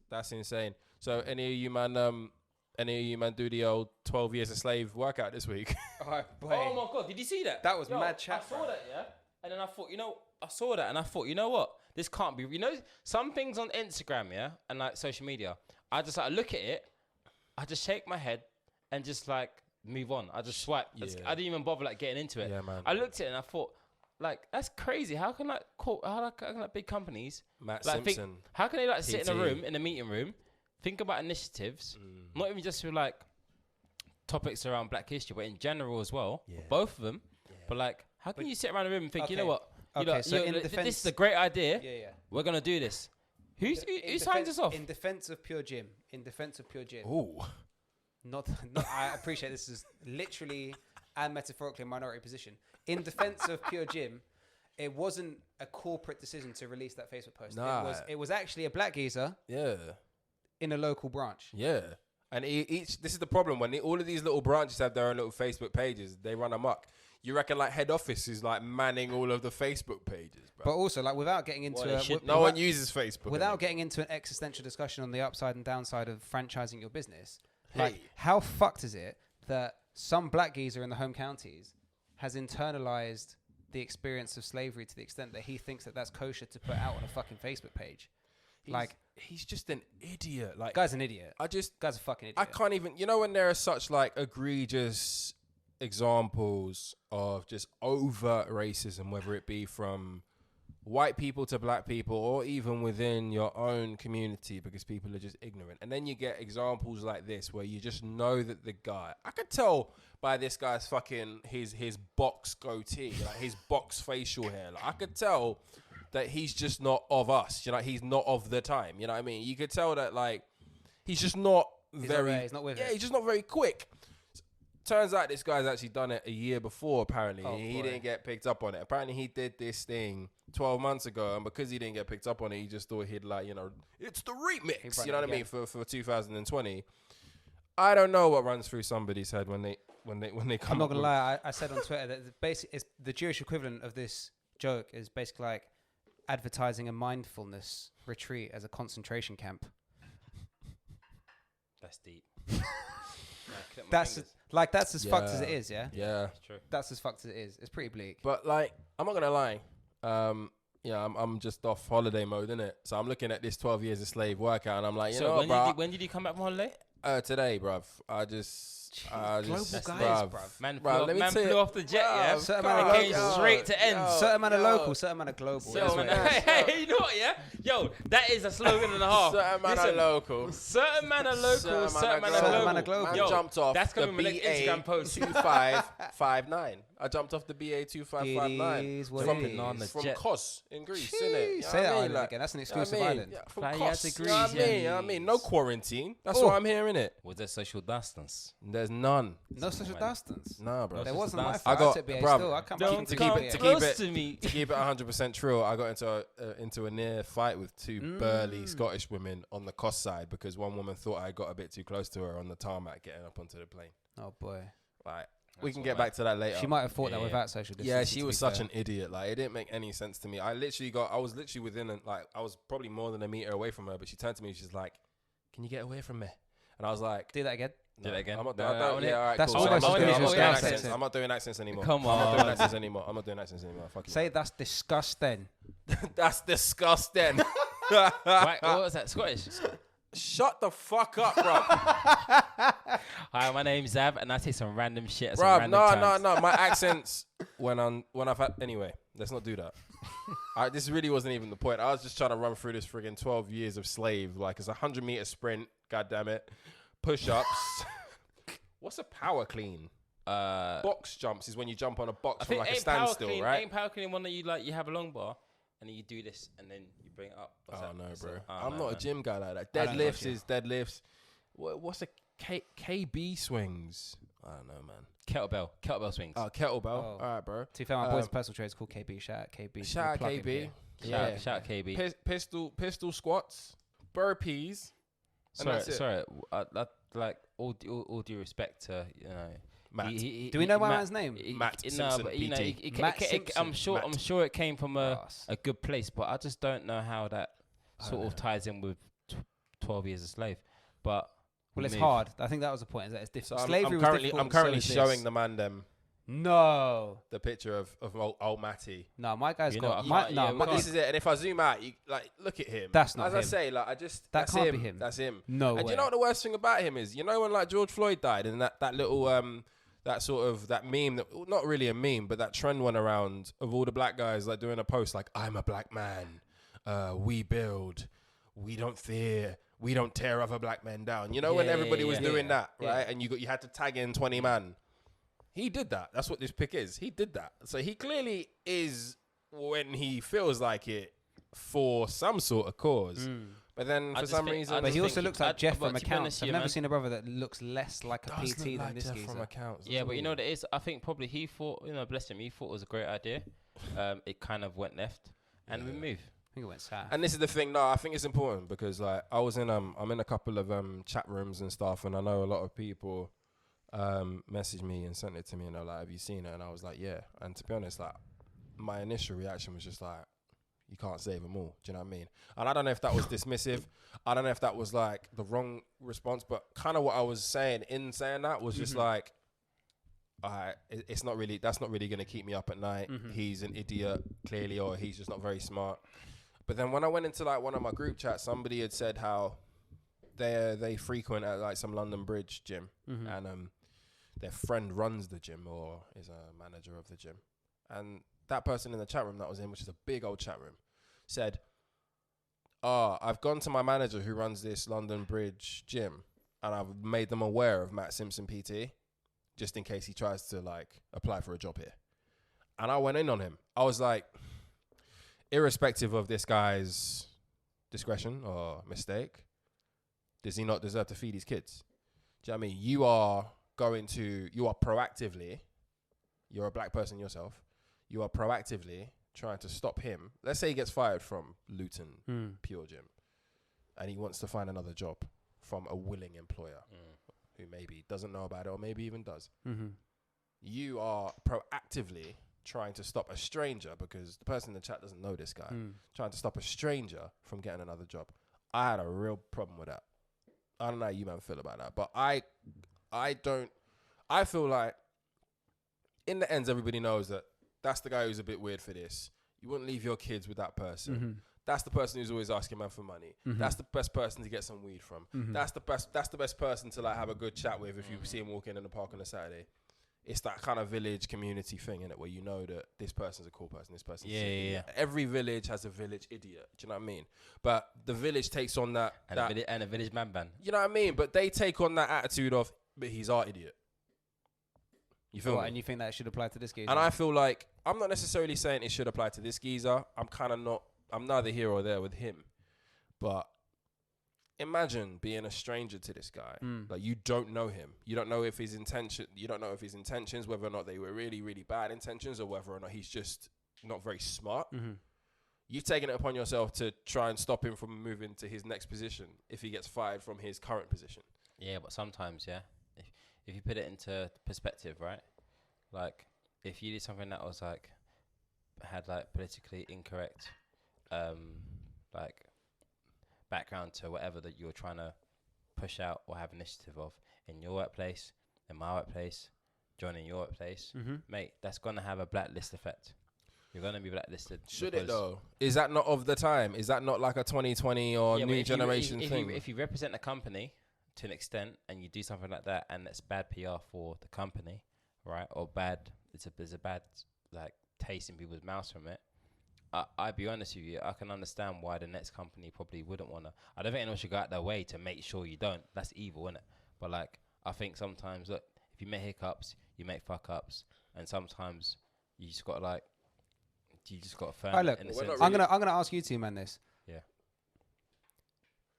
That's insane. So any of you man do the old 12 years a slave workout this week? Oh my God, did you see that? That was mad chat. I saw that, yeah. And then I thought, I saw that and I thought, you know what? This can't be. Some things on Instagram, yeah, and like social media, I just like look at it, I just shake my head and just like move on. I just swipe. Yeah. I didn't even bother like getting into it. Yeah, man. I looked at it and I thought, like, that's crazy. How can big companies, Matt like, Simpson. how can they like sit in a PT. room, in a meeting room, think about initiatives, not even just with like topics around Black history, but in general as well, both of them. Yeah. But like, how can you sit around a room and think, you know what? This is a great idea. Yeah. We're gonna do this. Who signs us off? In defense of Pure Gym. Ooh. Not. I appreciate this is literally and metaphorically a minority position. In defense of Pure Gym, it wasn't a corporate decision to release that Facebook post. Nah. It was actually a black geezer. Yeah. In a local branch. Yeah. And this is the problem when all of these little branches have their own little Facebook pages. They run amok. You reckon like head office is like manning all of the Facebook pages, bro. But also like without getting into no one uses Facebook. Without getting into an existential discussion on the upside and downside of franchising your business, like how fucked is it that some black geezer in the home counties has internalized the experience of slavery to the extent that he thinks that that's kosher to put out on a fucking Facebook page? He's just an idiot. Like, guy's an idiot. Guy's a fucking idiot. I can't even. When there are such like egregious examples of just overt racism, whether it be from white people to black people or even within your own community because people are just ignorant. And then you get examples like this where you just know that the guy, I could tell by this guy's fucking his box goatee, like his box facial hair. Like, I could tell that he's just not of us. He's not of the time. You know what I mean? You could tell that like he's just not he's not with it. He's just not very quick. Turns out this guy's actually done it a year before, apparently. He didn't get picked up on it. Apparently, he did this thing 12 months ago, and because he didn't get picked up on it, he just thought he'd, like, it's the remix, you know what I mean, for 2020. I don't know what runs through somebody's head when they come. I'm not going to lie, I said on Twitter that basically the Jewish equivalent of this joke is basically like advertising a mindfulness retreat as a concentration camp. That's deep. That's as fucked as it is, yeah? Yeah. That's true. That's as fucked as it is. It's pretty bleak. But, like, I'm not going to lie. I'm just off holiday mode, innit? So I'm looking at this 12 years a slave workout, and I'm like, when did you come back from holiday? Today, bruv. Global guys, bruv. Man flew off the jet, yeah? Certain man came straight to end. Certain man are local, certain man are global. Hey, you know what, yeah? Yo, that is a slogan and a half. Certain man are local. Certain man are local, certain man are global. Man Yo, jumped off that's coming the with an Instagram post. 2559. I jumped off the BA 2559 from Kos in Greece, innit? Say that island again. That's an exclusive island. From Kos, you know what I mean? No quarantine. That's what I'm hearing, innit? Was there social distance? There's none. No social distance. Nah, bro. There wasn't my fault. I took BA still. I come to keep it 100% true. I got into a near fight with two burly Scottish women on the Kos side because one woman thought I got a bit too close to her on the tarmac getting up onto the plane. Oh boy. Like, we can get back to that later. She might have thought that without social distancing. Yeah, she was such an idiot. Like, it didn't make any sense to me. I was literally within, I was probably more than a meter away from her, but she turned to me and she's like, "Can you get away from me?" And I was like, "Do that again." Do that again. I'm not doing alright, that's cool. I'm not doing accents anymore. Come on. I'm not doing accents anymore. Fuck you. Say that's disgusting. That's disgusting. Right, what was that? Scottish? Shut the fuck up, bro. Hi, my name's Zav, and I say some random shit. Bro, no. My accents when I've had. Anyway, let's not do that. This really wasn't even the point. I was just trying to run through this friggin' 12 years of slave. Like, it's a 100-meter sprint. God damn it. Push-ups. What's a power clean? Box jumps is when you jump on a box from like a standstill, right? Ain't power clean one that you have a long bar and then you do this and then you bring it up. No, bro. I'm not a gym guy like that. Deadlifts is deadlifts. What's a KB swings? I don't know, man. Kettlebell swings. Oh, kettlebell. All right, bro. To be fair, my boy's personal trade is called KB. Shout out KB. Shout out KB. Shout out KB. Pistol squats, burpees. Sorry. Like all due respect to Matt. Do we know my man's name? Matt Simpson. But I'm sure it came from a good place, but I just don't know how that sort of ties in with 12 years a slave. But well, it's hard. I think that was the point. Is that it's different. So Slavery was difficult. I'm currently so showing the man them No. the picture of old Matty. No, my guy's You got. know, My, I no, can't- my, yeah, This is it. And if I zoom out, you like look at him. That's not As him. I say, like I just That that's can't him. be him. That's him. no And way. you know what the worst thing about him is? You know when like George Floyd died and that little that sort of that meme that not really a meme but that trend went around of all the black guys like doing a post like I'm a black man, we build, we don't fear, we don't tear other black men down. You know when everybody was doing that, right? And you had to tag in 20 man. He did that. That's what this pic is. He did that. So he clearly is when he feels like it for some sort of cause. But then for some reason, but he also looks like Jeff from to be Accounts. honest, I've yeah, never man. seen a brother that looks less like a does PT look than like this Jeff geezer. from Accounts. Yeah, but you know what it is? I think probably he thought, bless him, he thought it was a great idea. It kind of went left, and we moved. I think it went south. And this is the thing. No, I think it's important because like I was in I'm in a couple of chat rooms and stuff, and I know a lot of people messaged me and sent it to me, and they're like, "Have you seen it?" And I was like, "Yeah." And to be honest, like my initial reaction was just like, "You can't save them all." Do you know what I mean? And I don't know if that was dismissive. I don't know if that was like the wrong response, but kind of what I was saying in saying that was just like, it's not really. That's not really going to keep me up at night. He's an idiot, clearly, or he's just not very smart. But then when I went into like one of my group chats, somebody had said how they frequent at like some London Bridge gym, and their friend runs the gym or is a manager of the gym, and that person in the chat room that was in, which is a big old chat room, said, I've gone to my manager who runs this London Bridge gym, and I've made them aware of Matt Simpson PT, just in case he tries to like apply for a job here. And I went in on him. I was like, irrespective of this guy's discretion or mistake, does he not deserve to feed his kids? Do you know what I mean? You are proactively, you're a black person yourself, you are proactively trying to stop him. Let's say he gets fired from Luton Pure Gym and he wants to find another job from a willing employer who maybe doesn't know about it or maybe even does. You are proactively trying to stop a stranger, because the person in the chat doesn't know this guy, trying to stop a stranger from getting another job. I had a real problem with that. I don't know how you man feel about that, but I feel like in the ends, everybody knows that that's the guy who's a bit weird for this. You wouldn't leave your kids with that person. That's the person who's always asking man for money. That's the best person to get some weed from. That's the best person to like have a good chat with if you see him walking in the park on a Saturday. It's that kind of village community thing, innit, where you know that this person's a cool person, this person's Yeah. Every village has a village idiot. Do you know what I mean? But the village takes on that And a village man ban. You know what I mean? But they take on that attitude of, but he's our idiot. You feel me? And you think that should apply to this geezer? And I feel like I'm not necessarily saying it should apply to this geezer. I'm neither here or there with him. But imagine being a stranger to this guy. Like you don't know him. You don't know if his intentions, whether or not they were really, really bad intentions or whether or not he's just not very smart. You've taken it upon yourself to try and stop him from moving to his next position if he gets fired from his current position. Yeah, but sometimes, if you put it into perspective, right? Like, if you did something that was like had like politically incorrect, like background to whatever that you're trying to push out or have initiative of in your workplace, in my workplace, joining your workplace, mate, that's gonna have a blacklist effect. You're gonna be blacklisted. Should it though? Is that not of the time? Is that not like a 2020 or new generation thing? If you represent a company to an extent and you do something like that and it's bad PR for the company, right? Or there's a bad like taste in people's mouths from it. I'd be honest with you, I can understand why the next company probably wouldn't want to. I don't think anyone should go out their way to make sure you don't. That's evil, isn't it? But like, I think sometimes, look, if you make hiccups, you make fuck ups, and sometimes you just got to firm it in a sense. I'm gonna ask you two, man, this. Yeah.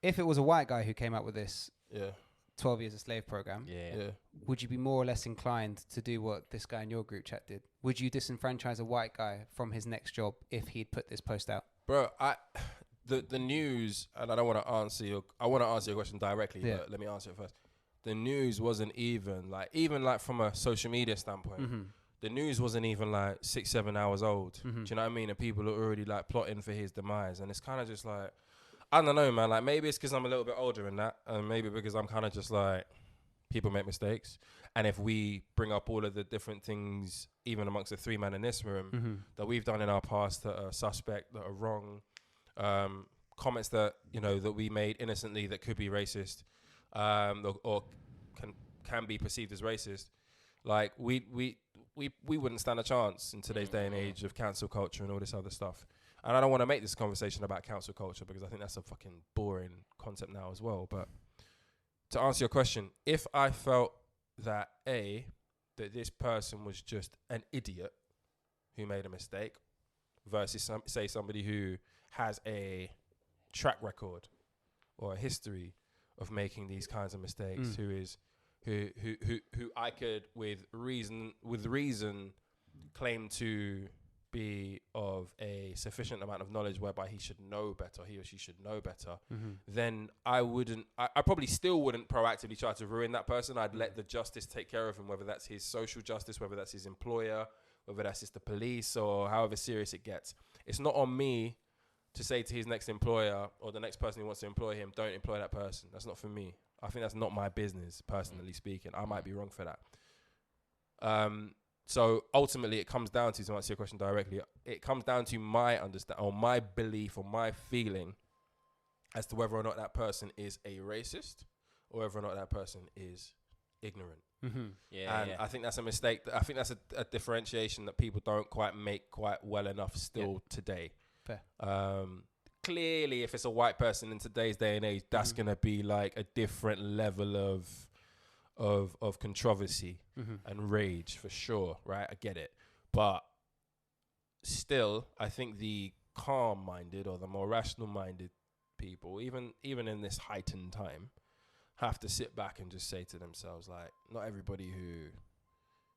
If it was a white guy who came up with this 12 Years a Slave program, would you be more or less inclined to do what this guy in your group chat did? Would you disenfranchise a white guy from his next job if he'd put this post out? Bro, the news, and I don't want to answer your question directly, but let me answer it first. The news wasn't even like from a social media standpoint, the news wasn't even like 6-7 hours old. Do you know what I mean? And people are already like plotting for his demise, and it's kind of just like, I don't know, man. Like, maybe it's because I'm a little bit older in that, and maybe because I'm kind of just like, people make mistakes, and if we bring up all of the different things, even amongst the 3 men in this room, that we've done in our past that are suspect, that are wrong, comments that that we made innocently that could be racist, or can be perceived as racist, like we wouldn't stand a chance in today's day and age of cancel culture and all this other stuff. And I don't want to make this conversation about cancel culture because I think that's a fucking boring concept now as well. But to answer your question, if I felt that that this person was just an idiot who made a mistake versus say somebody who has a track record or a history of making these kinds of mistakes, who I could with reason claim to be of a sufficient amount of knowledge whereby he or she should know better, then I probably still wouldn't proactively try to ruin that person. I'd let the justice take care of him, whether that's his social justice, whether that's his employer, whether that's just the police, or however serious it gets. It's not on me to say to his next employer or the next person who wants to employ him, don't employ that person. That's not for me. I think that's not my business, personally speaking. I might be wrong for that. So ultimately, it comes down to answer your question directly, it comes down to my understanding or my belief or my feeling as to whether or not that person is a racist or whether or not that person is ignorant. I think that's a mistake. I think that's a differentiation that people don't quite make quite well enough still today. Fair. Clearly, if it's a white person in today's day and age, that's going to be like a different level of controversy and rage for sure, right? I get it. But still, I think the calm-minded or the more rational-minded people, even in this heightened time, have to sit back and just say to themselves, like, not everybody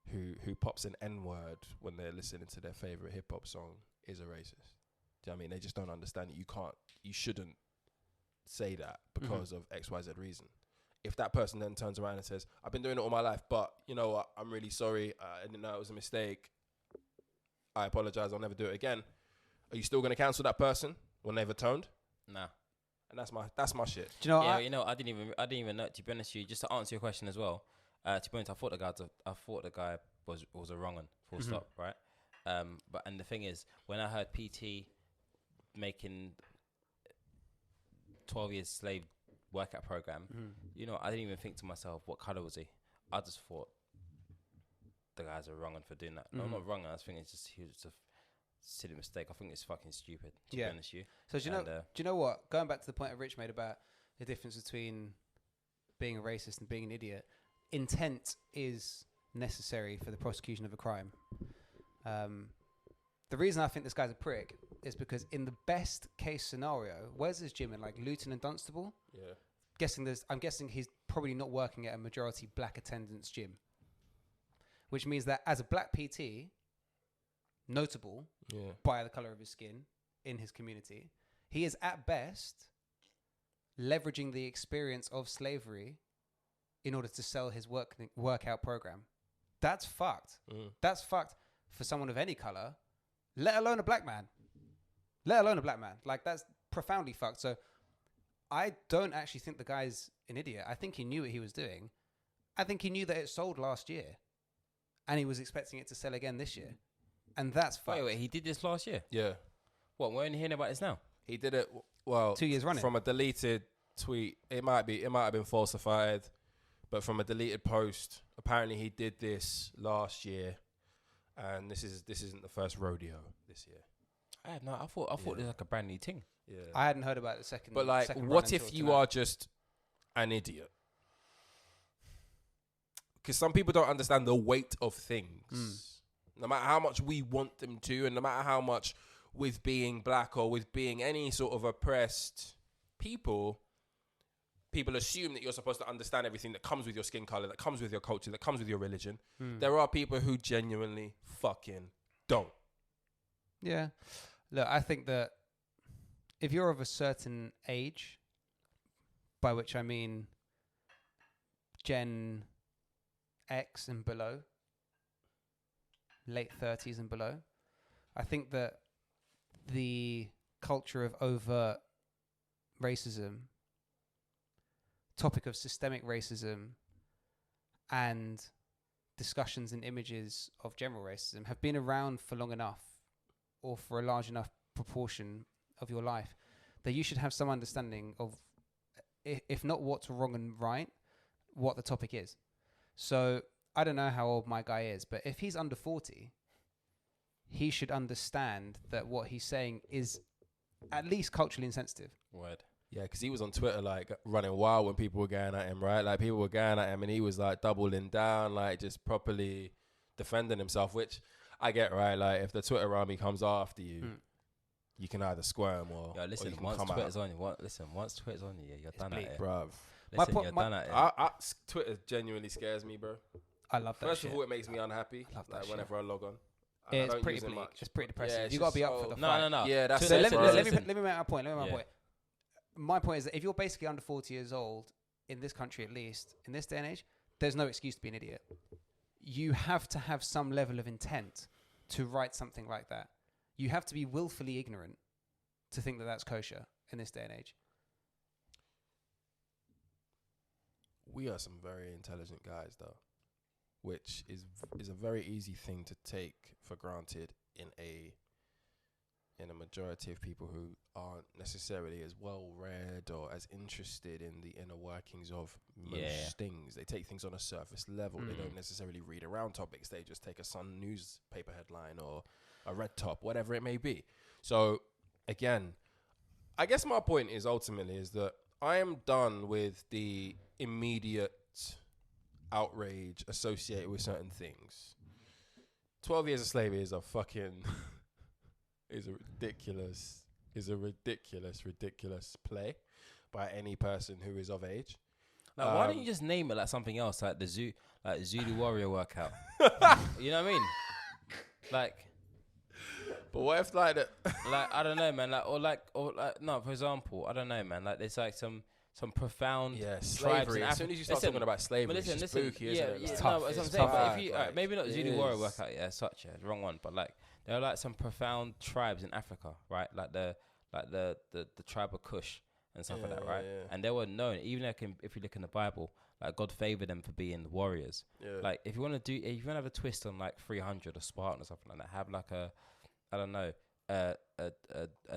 who pops an N-word when they're listening to their favorite hip-hop song is a racist. Do you know what I mean? They just don't understand that you shouldn't say that because of X, Y, Z reason. If that person then turns around and says, I've been doing it all my life, but you know what? I'm really sorry. I didn't know it was a mistake. I apologize. I'll never do it again. Are you still going to cancel that person when they've atoned? Nah. And that's my shit. Do you know? I didn't even know. To be honest with you, just to answer your question as well. To be honest, I thought the guy was a wrong one. Full stop. Right. And the thing is, when I heard PT making 12 years slave workout program, I didn't even think to myself, what color was he? I just thought the guy's a wrong one for doing that. No, not wrong. I think he was just a silly mistake. I think it's fucking stupid, to be honest with you. So do you know what? Going back to the point that Rich made about the difference between being a racist and being an idiot, intent is necessary for the prosecution of a crime. The reason I think this guy's a prick is because in the best case scenario, where's his gym in, like Luton and Dunstable? Yeah. I'm guessing he's probably not working at a majority black attendance gym, which means that as a black PT, notable by the color of his skin in his community, he is at best leveraging the experience of slavery in order to sell his workout program. That's fucked. That's fucked for someone of any color, let alone a black man. Like, that's profoundly fucked. So I don't actually think the guy's an idiot. I think he knew what he was doing. I think he knew that it sold last year and he was expecting it to sell again this year. And that's fucked. Wait, he did this last year? Yeah. What, we're only hearing about this now? He did it, 2 years running. From a deleted tweet. It might have been falsified, but from a deleted post. Apparently he did this last year, and this isn't the first rodeo this year. I thought it was like a brand new thing. Yeah. I hadn't heard about the second. But like, what if you are just an idiot? Because some people don't understand the weight of things. No matter how much we want them to, and no matter how much with being black or with being any sort of oppressed people assume that you're supposed to understand everything that comes with your skin color, that comes with your culture, that comes with your religion. There are people who genuinely fucking don't. Yeah. Look, I think that if you're of a certain age, by which I mean Gen X and below, late 30s and below, I think that the culture of overt racism, topic of systemic racism, and discussions and images of general racism have been around for long enough, or for a large enough proportion of your life, that you should have some understanding of, if not what's wrong and right, what the topic is. So I don't know how old my guy is, but if he's under 40, he should understand that what he's saying is at least culturally insensitive. Word. Yeah, because he was on Twitter like running wild when people were going at him, right? Like people were going at him and he was like doubling down, like just properly defending himself, which I get, right? Like if the Twitter army comes after you, you can either squirm or listen, or you can once come Twitter's out. on you, once Twitter's on you, you're done at it. Bruv. Listen, you're done at it. Twitter genuinely scares me, bro. I love that. First of all, it makes me unhappy. I love that like shit. whenever I log on. It's don't pretty use it bleak. much. It's pretty depressing. Yeah, it's You got to just be up so- for the fight. No. Yeah, that's So it, let bro. me Listen. make my point. Yeah. My point is that if you're basically under 40 years old, in this country at least, in this day and age, there's no excuse to be an idiot. You have to have some level of intent to write something like that. You have to be willfully ignorant to think that that's kosher in this day and age. We are some very intelligent guys, though, which is a very easy thing to take for granted in a majority of people who aren't necessarily as well read or as interested in the inner workings of most things. They take things on a surface level. They don't necessarily read around topics. They just take a Sun newspaper headline or a red top, whatever it may be. So again, I guess my point is ultimately is that I am done with the immediate outrage associated with certain things. 12 years of slavery is a fucking is a ridiculous play by any person who is of age. Like, why don't you just name it like something else, like the Zulu Warrior workout? You know what I mean? Like, but what if like that? like I don't know, man. No, for example, I don't know, man. Like there's like some profound slavery. As soon as you start talking about slavery, it's just spooky, isn't it? It's Tough. tough. That's what I'm It's saying. But tough. if you, maybe not Zulu Warrior workout, the wrong one. But like there are like some profound tribes in Africa, right? Like the tribe of Kush and stuff like that, right? Yeah. And they were known, even if you look in the Bible, like God favored them for being warriors. Yeah. Like if you want to have a twist on like 300 or Spartan or something like that, have like I don't know, a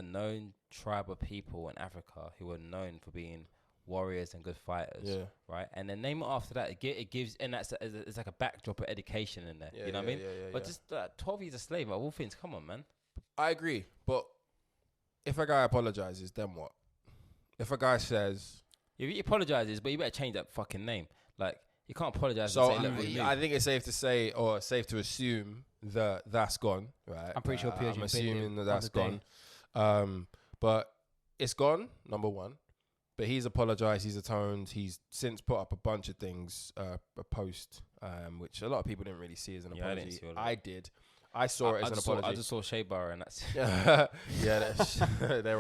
known tribe of people in Africa who are known for being warriors and good fighters, right? And then name it after that. It gives, and it's like a backdrop of education in there. You know what I mean? But just 12 years a slave, like all things. Come on, man. I agree, but if a guy apologizes, then what? If a guy says, if he apologizes, but you better change that fucking name. Like you can't apologize. So and say, look, we I think it's safe to say, or safe to assume that that's gone, right? I'm pretty sure I'm assuming that that's gone. But it's gone, number one. But he's apologized, he's atoned, he's since put up a bunch of things, a post, which a lot of people didn't really see as an apology. I did. I saw it as an apology. I just saw Shea Bar and that's they're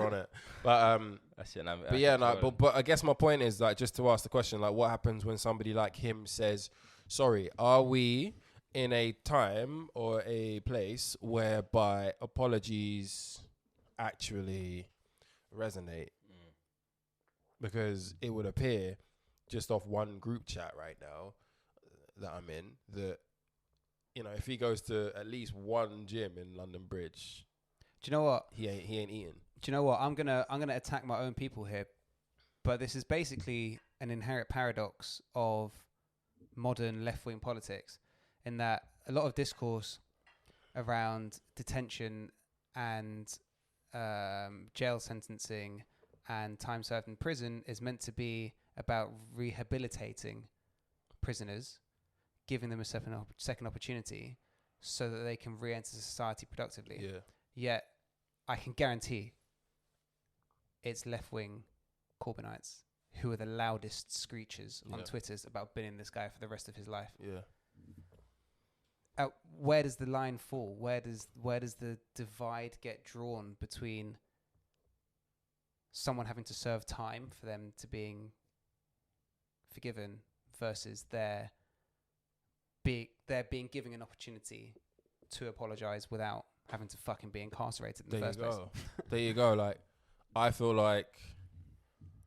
on it. But that's it. But I guess my point is like just to ask the question, like what happens when somebody like him says, sorry, are we in a time or a place whereby apologies actually resonate? Because it would appear just off one group chat right now that I'm in that, you know, if he goes to at least one gym in London Bridge, do you know what? He ain't eating. Do you know what? I'm gonna attack my own people here, but this is basically an inherent paradox of modern left-wing politics, in that a lot of discourse around detention and jail sentencing and time served in prison is meant to be about rehabilitating prisoners, giving them a second opportunity so that they can re-enter society productively. Yeah. Yet, I can guarantee it's left-wing Corbynites who are the loudest screechers on Twitter about binning this guy for the rest of his life. Yeah. Where does the line fall? Where does the divide get drawn between someone having to serve time for them to being forgiven versus their being given an opportunity to apologize without having to fucking be incarcerated in the first place? There you go. Like, I feel like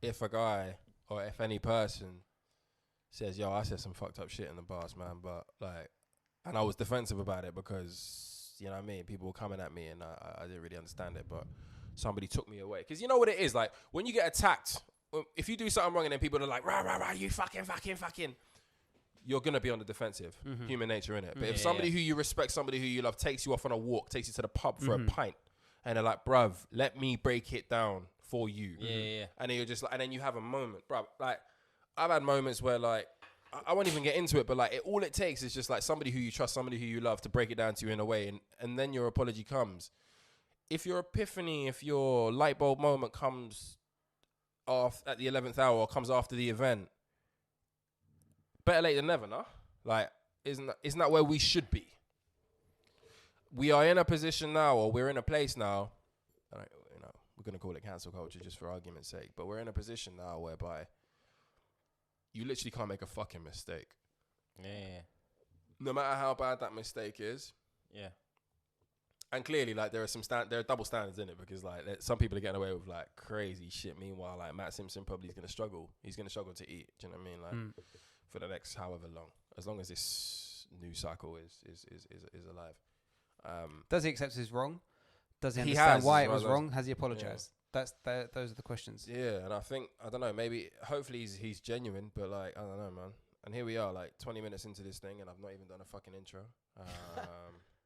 if a guy or if any person says, yo, I said some fucked up shit in the past, man, but like, and I was defensive about it because, you know what I mean, people were coming at me and I didn't really understand it, but somebody took me away. Because you know what it is, like, when you get attacked, if you do something wrong and then people are like, rah, rah, rah, you fucking, you're going to be on the defensive. Human nature, innit? But if somebody who you respect, somebody who you love, takes you off on a walk, takes you to the pub for a pint, and they're like, bruv, let me break it down for you. And then you're just like, and then you have a moment, bruv. Like, I've had moments where, like, I won't even get into it, but like, all it takes is just like somebody who you trust, somebody who you love to break it down to you in a way, and then your apology comes. If your epiphany, if your light bulb moment comes off at the 11th hour or comes after the event, better late than never, no? Like, isn't that where we should be? We are in a position now, or we're in a place now, you know, we're going to call it cancel culture just for argument's sake, but we're in a position now whereby you literally can't make a fucking mistake. Yeah. No matter how bad that mistake is. Yeah. And clearly, like, there are there are double standards in it because, like, some people are getting away with, like, crazy shit. Meanwhile, like, Matt Simpson probably is going to struggle. He's going to struggle to eat. Do you know what I mean? Like, for the next however long. As long as this news cycle is alive. Does he accept his wrong? Does he He understand has, why as it well was as- wrong? Has he apologized? Those are the questions. Yeah, and I think, I don't know, maybe, hopefully he's genuine, but, like, I don't know, man. And here we are, like, 20 minutes into this thing, and I've not even done a fucking intro.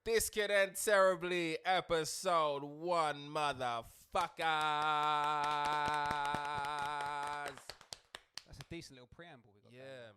This could end terribly, episode 1, motherfuckers. That's a decent little preamble we got. Yeah,